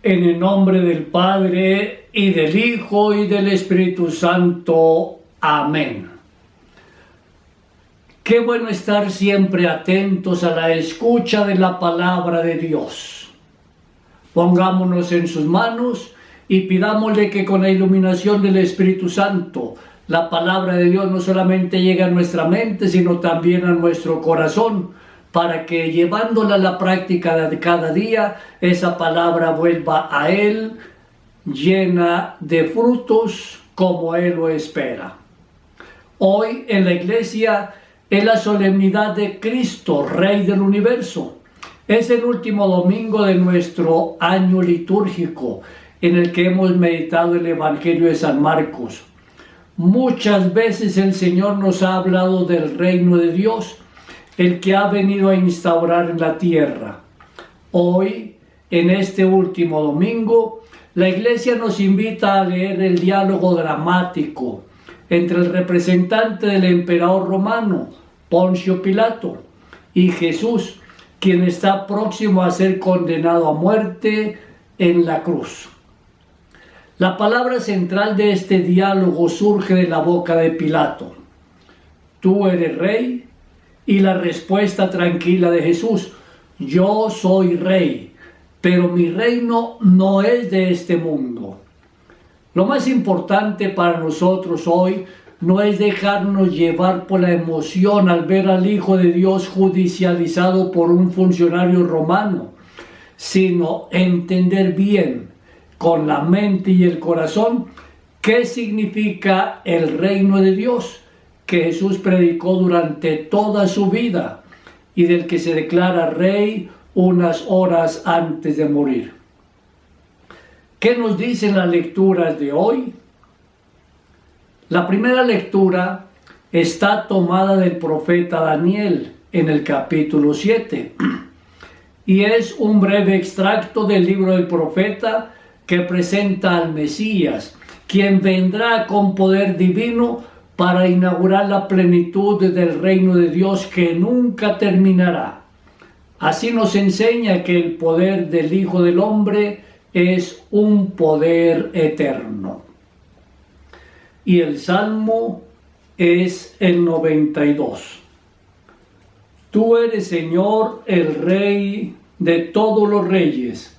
En el nombre del Padre, y del Hijo, y del Espíritu Santo. Amén. Qué bueno estar siempre atentos a la escucha de la palabra de Dios. Pongámonos en sus manos y pidámosle que con la iluminación del Espíritu Santo, la palabra de Dios no solamente llegue a nuestra mente, sino también a nuestro corazón, para que llevándola a la práctica de cada día, esa palabra vuelva a Él llena de frutos como Él lo espera. Hoy en la iglesia es la solemnidad de Cristo, Rey del Universo. Es el último domingo de nuestro año litúrgico en el que hemos meditado el Evangelio de San Marcos. Muchas veces el Señor nos ha hablado del reino de Dios, el que ha venido a instaurar en la tierra. Hoy, en este último domingo, la Iglesia nos invita a leer el diálogo dramático entre el representante del emperador romano, Poncio Pilato, y Jesús, quien está próximo a ser condenado a muerte en la cruz. La palabra central de este diálogo surge de la boca de Pilato. ¿Tú eres rey? Y la respuesta tranquila de Jesús: yo soy rey, pero mi reino no es de este mundo. Lo más importante para nosotros hoy no es dejarnos llevar por la emoción al ver al Hijo de Dios judicializado por un funcionario romano, sino entender bien, con la mente y el corazón, qué significa el reino de Dios, que Jesús predicó durante toda su vida y del que se declara rey unas horas antes de morir. ¿Qué nos dicen las lecturas de hoy? La primera lectura está tomada del profeta Daniel en el capítulo 7 y es un breve extracto del libro del profeta que presenta al Mesías, quien vendrá con poder divino para inaugurar la plenitud del reino de Dios que nunca terminará. Así nos enseña que el poder del Hijo del Hombre es un poder eterno. Y el Salmo es el 92. Tú eres, Señor, el Rey de todos los reyes.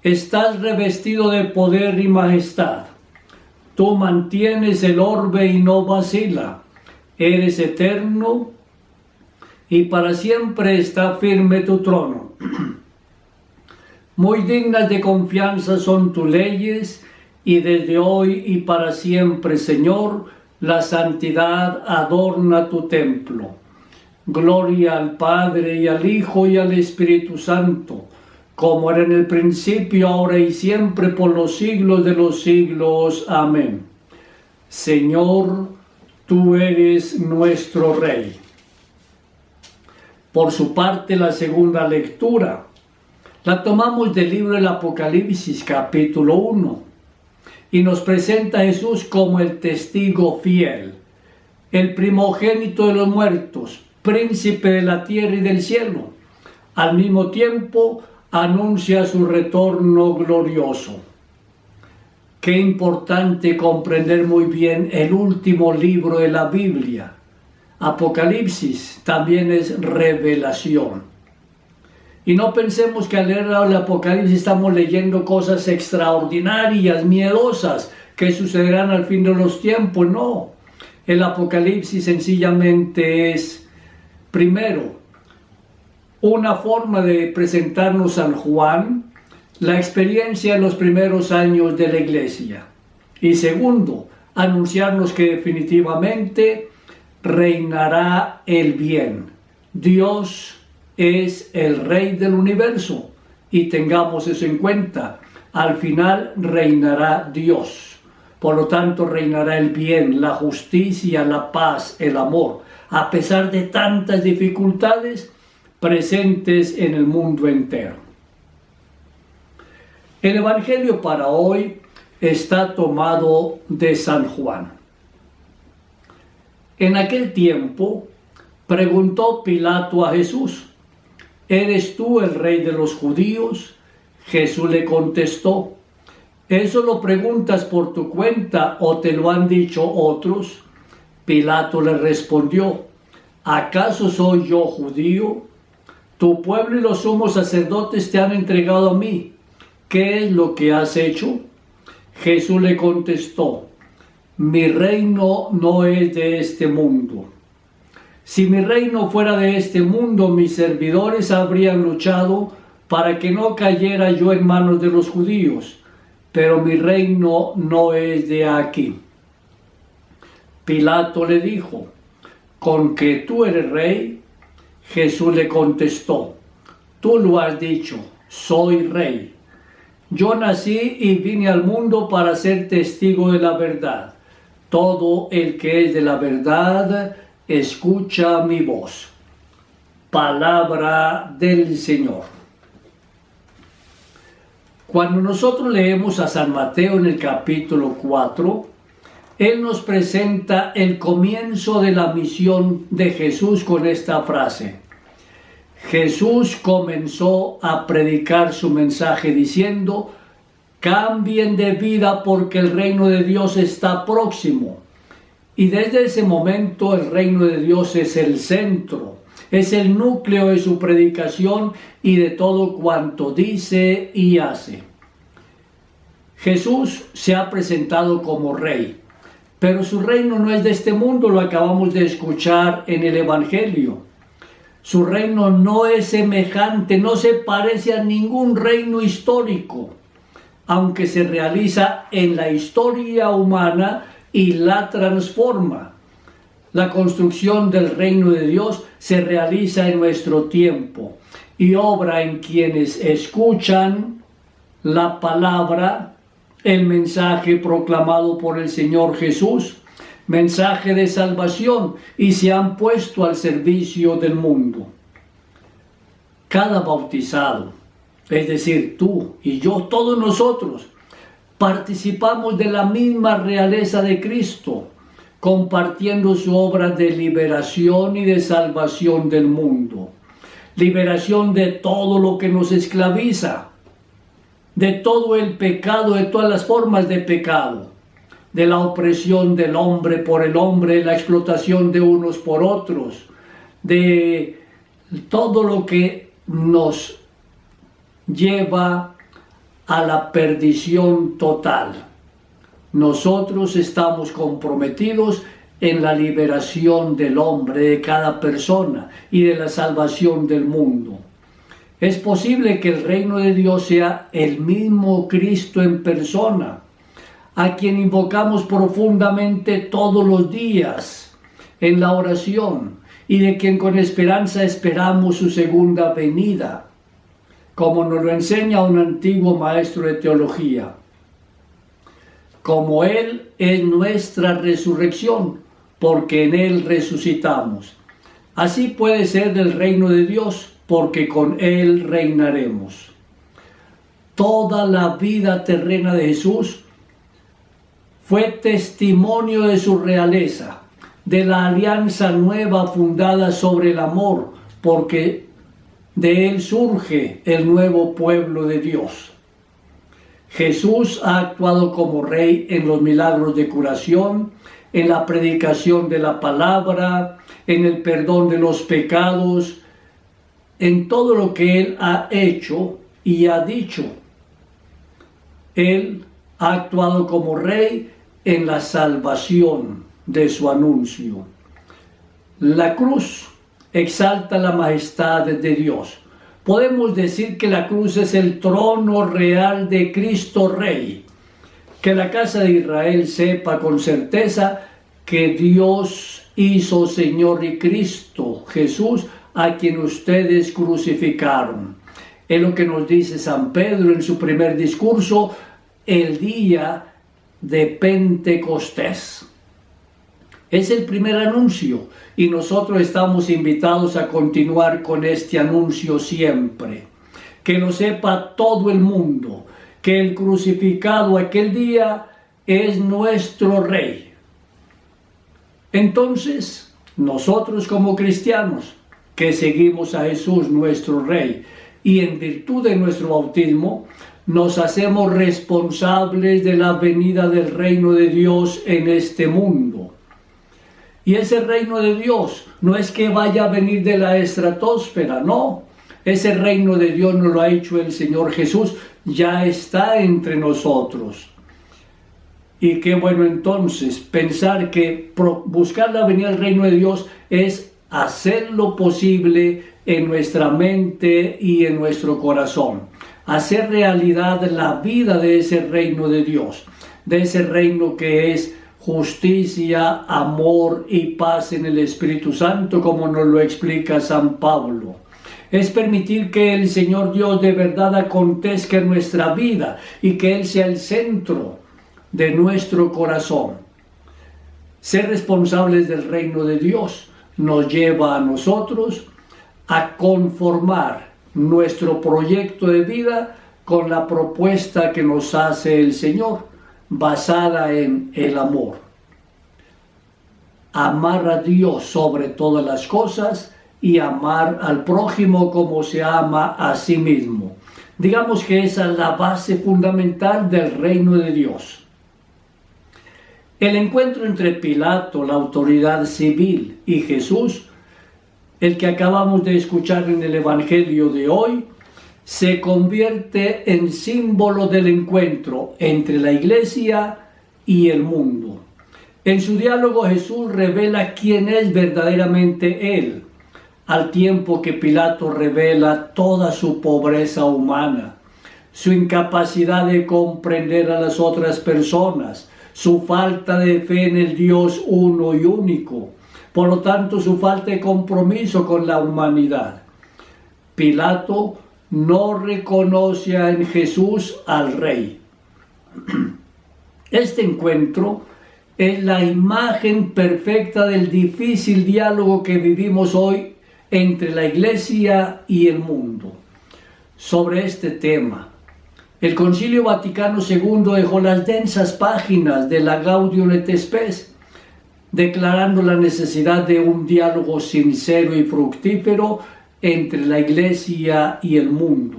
Estás revestido de poder y majestad. Tú mantienes el orbe y no vacila. Eres eterno y para siempre está firme tu trono. Muy dignas de confianza son tus leyes y desde hoy y para siempre, Señor, la santidad adorna tu templo. Gloria al Padre y al Hijo y al Espíritu Santo, como era en el principio, ahora y siempre, por los siglos de los siglos. Amén. Señor, tú eres nuestro Rey. Por su parte, la segunda lectura la tomamos del libro del Apocalipsis, capítulo 1, y nos presenta a Jesús como el testigo fiel, el primogénito de los muertos, príncipe de la tierra y del cielo. Al mismo tiempo, anuncia su retorno glorioso. Qué importante comprender muy bien el último libro de la Biblia. Apocalipsis también es revelación. Y no pensemos que al leer el Apocalipsis estamos leyendo cosas extraordinarias, miedosas, que sucederán al fin de los tiempos. No, el Apocalipsis sencillamente es, primero, una forma de presentarnos a Juan la experiencia en los primeros años de la iglesia. Y segundo, anunciarnos que definitivamente reinará el bien. Dios es el Rey del universo y tengamos eso en cuenta. Al final reinará Dios. Por lo tanto, reinará el bien, la justicia, la paz, el amor. A pesar de tantas dificultades presentes en el mundo entero. El Evangelio para hoy está tomado de San Juan. En aquel tiempo preguntó Pilato a Jesús: ¿eres tú el rey de los judíos? Jesús le contestó: ¿eso lo preguntas por tu cuenta o te lo han dicho otros? Pilato le respondió: ¿acaso soy yo judío? Tu pueblo y los sumos sacerdotes te han entregado a mí. ¿Qué es lo que has hecho? Jesús le contestó: mi reino no es de este mundo. Si mi reino fuera de este mundo, mis servidores habrían luchado para que no cayera yo en manos de los judíos, pero mi reino no es de aquí. Pilato le dijo: ¿con que tú eres rey? Jesús le contestó: tú lo has dicho, soy rey. Yo nací y vine al mundo para ser testigo de la verdad. Todo el que es de la verdad escucha mi voz. Palabra del Señor. Cuando nosotros leemos a San Mateo en el capítulo 4, él nos presenta el comienzo de la misión de Jesús con esta frase. Jesús comenzó a predicar su mensaje diciendo: cambien de vida porque el reino de Dios está próximo. Y desde ese momento el reino de Dios es el centro, es el núcleo de su predicación y de todo cuanto dice y hace. Jesús se ha presentado como rey, pero su reino no es de este mundo, lo acabamos de escuchar en el Evangelio. Su reino no es semejante, no se parece a ningún reino histórico, aunque se realiza en la historia humana y la transforma. La construcción del reino de Dios se realiza en nuestro tiempo y obra en quienes escuchan la palabra, el mensaje proclamado por el Señor Jesús, mensaje de salvación, y se han puesto al servicio del mundo. Cada bautizado, es decir, tú y yo, todos nosotros, participamos de la misma realeza de Cristo, compartiendo su obra de liberación y de salvación del mundo. Liberación de todo lo que nos esclaviza, de todo el pecado, de todas las formas de pecado, de la opresión del hombre por el hombre, la explotación de unos por otros, de todo lo que nos lleva a la perdición total. Nosotros estamos comprometidos en la liberación del hombre, de cada persona, y de la salvación del mundo. Es posible que el reino de Dios sea el mismo Cristo en persona, a quien invocamos profundamente todos los días en la oración, y de quien con esperanza esperamos su segunda venida, como nos lo enseña un antiguo maestro de teología. Como Él es nuestra resurrección, porque en Él resucitamos. Así puede ser del reino de Dios, porque con Él reinaremos. Toda la vida terrena de Jesús fue testimonio de su realeza, de la alianza nueva fundada sobre el amor, porque de Él surge el nuevo pueblo de Dios. Jesús ha actuado como rey en los milagros de curación, en la predicación de la palabra, en el perdón de los pecados, en todo lo que Él ha hecho y ha dicho. Él ha actuado como rey en la salvación de su anuncio. La cruz exalta la majestad de Dios. Podemos decir que la cruz es el trono real de Cristo Rey. Que la casa de Israel sepa con certeza que Dios hizo Señor y Cristo Jesús, a quien ustedes crucificaron. Es lo que nos dice San Pedro en su primer discurso el día de Pentecostés. Es el primer anuncio y nosotros estamos invitados a continuar con este anuncio siempre. Que lo sepa todo el mundo, que el crucificado aquel día es nuestro Rey. Entonces, nosotros como cristianos, que seguimos a Jesús nuestro Rey, y en virtud de nuestro bautismo nos hacemos responsables de la venida del reino de Dios en este mundo. Y ese reino de Dios no es que vaya a venir de la estratosfera, no. Ese reino de Dios nos lo ha hecho el Señor Jesús, ya está entre nosotros. Y qué bueno entonces pensar que buscar la venida del reino de Dios es hacer lo posible en nuestra mente y en nuestro corazón. Hacer realidad la vida de ese reino de Dios, de ese reino que es justicia, amor y paz en el Espíritu Santo, como nos lo explica San Pablo. Es permitir que el Señor Dios de verdad acontezca en nuestra vida y que Él sea el centro de nuestro corazón. Ser responsables del reino de Dios nos lleva a nosotros a conformar nuestro proyecto de vida con la propuesta que nos hace el Señor, basada en el amor. Amar a Dios sobre todas las cosas y amar al prójimo como se ama a sí mismo. Digamos que esa es la base fundamental del reino de Dios. El encuentro entre Pilato, la autoridad civil, y Jesús, el que acabamos de escuchar en el Evangelio de hoy, se convierte en símbolo del encuentro entre la Iglesia y el mundo. En su diálogo Jesús revela quién es verdaderamente Él, al tiempo que Pilato revela toda su pobreza humana, su incapacidad de comprender a las otras personas, su falta de fe en el Dios uno y único, por lo tanto su falta de compromiso con la humanidad. Pilato no reconoce en Jesús al Rey. Este encuentro es la imagen perfecta del difícil diálogo que vivimos hoy entre la Iglesia y el mundo. Sobre este tema, el Concilio Vaticano II dejó las densas páginas de la Gaudium et Spes, declarando la necesidad de un diálogo sincero y fructífero entre la Iglesia y el mundo,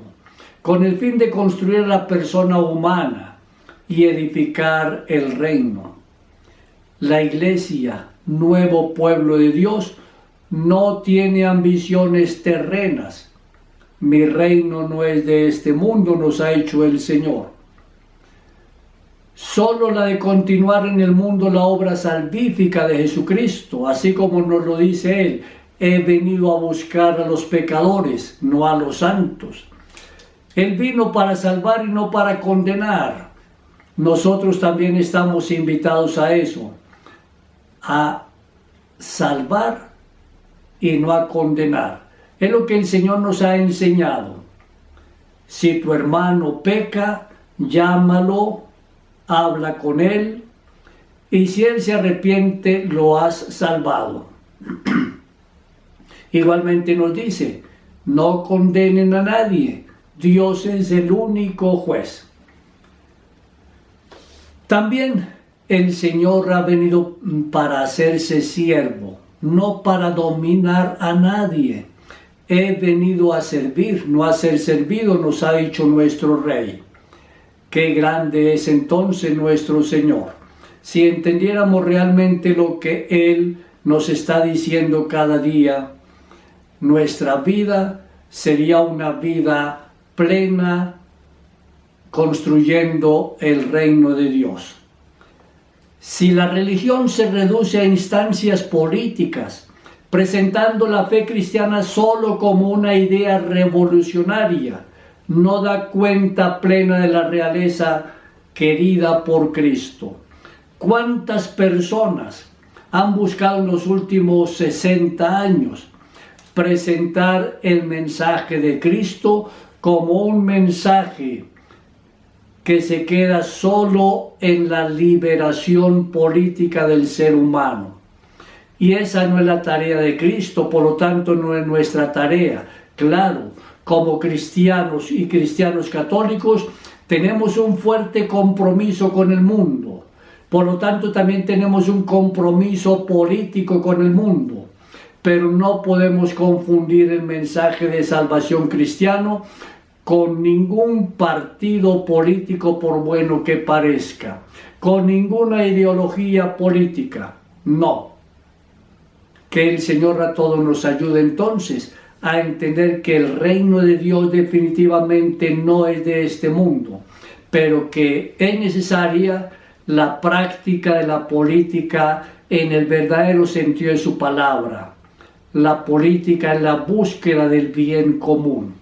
con el fin de construir la persona humana y edificar el reino. La Iglesia, nuevo pueblo de Dios, no tiene ambiciones terrenas. Mi reino no es de este mundo, nos ha hecho el Señor. Solo la de continuar en el mundo la obra salvífica de Jesucristo, así como nos lo dice Él. He venido a buscar a los pecadores, no a los santos. Él vino para salvar y no para condenar. Nosotros también estamos invitados a eso, a salvar y no a condenar. Es lo que el Señor nos ha enseñado. Si tu hermano peca, llámalo, habla con él, y si él se arrepiente, lo has salvado. Igualmente nos dice, no condenen a nadie, Dios es el único juez. También el Señor ha venido para hacerse siervo, no para dominar a nadie. He venido a servir, no a ser servido, nos ha dicho nuestro Rey. Qué grande es entonces nuestro Señor. Si entendiéramos realmente lo que Él nos está diciendo cada día, nuestra vida sería una vida plena, construyendo el reino de Dios. Si la religión se reduce a instancias políticas, presentando la fe cristiana solo como una idea revolucionaria, no da cuenta plena de la realeza querida por Cristo. ¿Cuántas personas han buscado en los últimos 60 años presentar el mensaje de Cristo como un mensaje que se queda solo en la liberación política del ser humano? Y esa no es la tarea de Cristo, por lo tanto no es nuestra tarea. Claro, como cristianos y cristianos católicos tenemos un fuerte compromiso con el mundo. Por lo tanto también tenemos un compromiso político con el mundo. pero no podemos confundir el mensaje de salvación cristiano con ningún partido político, por bueno que parezca, con ninguna ideología política, no. Que el Señor a todos nos ayude entonces a entender que el reino de Dios definitivamente no es de este mundo, pero que es necesaria la práctica de la política en el verdadero sentido de su palabra. La política es la búsqueda del bien común.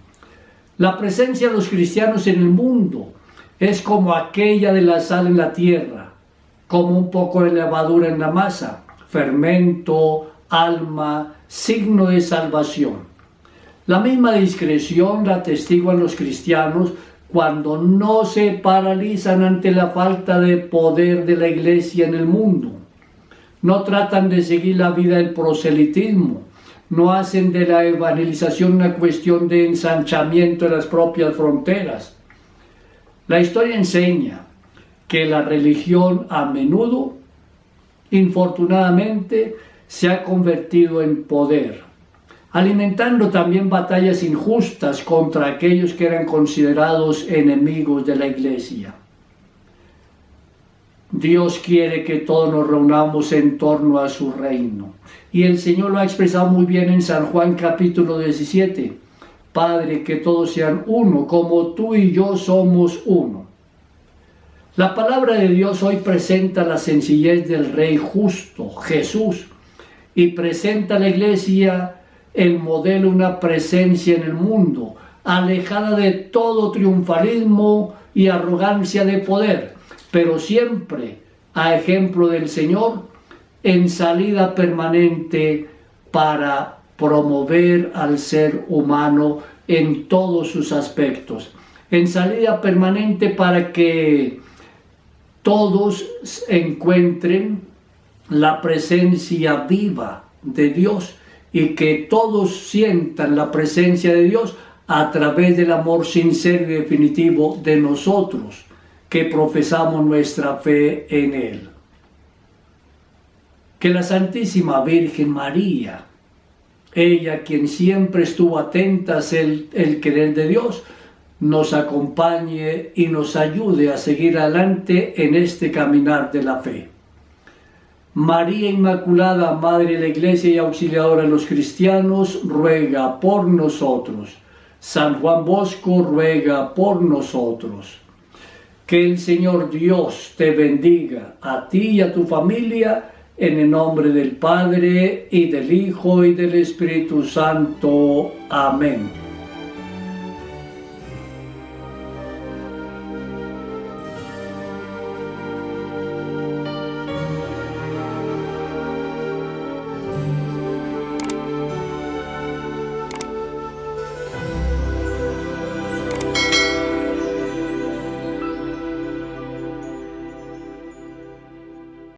La presencia de los cristianos en el mundo es como aquella de la sal en la tierra, como un poco de levadura en la masa, fermento, alma, signo de salvación. La misma discreción la atestiguan los cristianos cuando no se paralizan ante la falta de poder de la iglesia en el mundo. No tratan de seguir la vida del proselitismo, no hacen de la evangelización una cuestión de ensanchamiento de las propias fronteras. La historia enseña que la religión a menudo, infortunadamente, se ha convertido en poder, alimentando también batallas injustas contra aquellos que eran considerados enemigos de la iglesia. Dios quiere que todos nos reunamos en torno a su reino. Y el Señor lo ha expresado muy bien en San Juan capítulo 17. Padre, que todos sean uno, como tú y yo somos uno. La palabra de Dios hoy presenta la sencillez del Rey justo, Jesús, y presenta a la iglesia el modelo de una presencia en el mundo, alejada de todo triunfalismo y arrogancia de poder, pero siempre a ejemplo del Señor, en salida permanente para promover al ser humano en todos sus aspectos, en salida permanente para que todos encuentren la presencia viva de Dios y que todos sientan la presencia de Dios a través del amor sincero y definitivo de nosotros que profesamos nuestra fe en Él. Que la Santísima Virgen María, ella quien siempre estuvo atenta a el querer de Dios, nos acompañe y nos ayude a seguir adelante en este caminar de la fe. María Inmaculada, Madre de la Iglesia y Auxiliadora de los cristianos, ruega por nosotros. San Juan Bosco, ruega por nosotros. Que el Señor Dios te bendiga, a ti y a tu familia, en el nombre del Padre, y del Hijo, y del Espíritu Santo. Amén.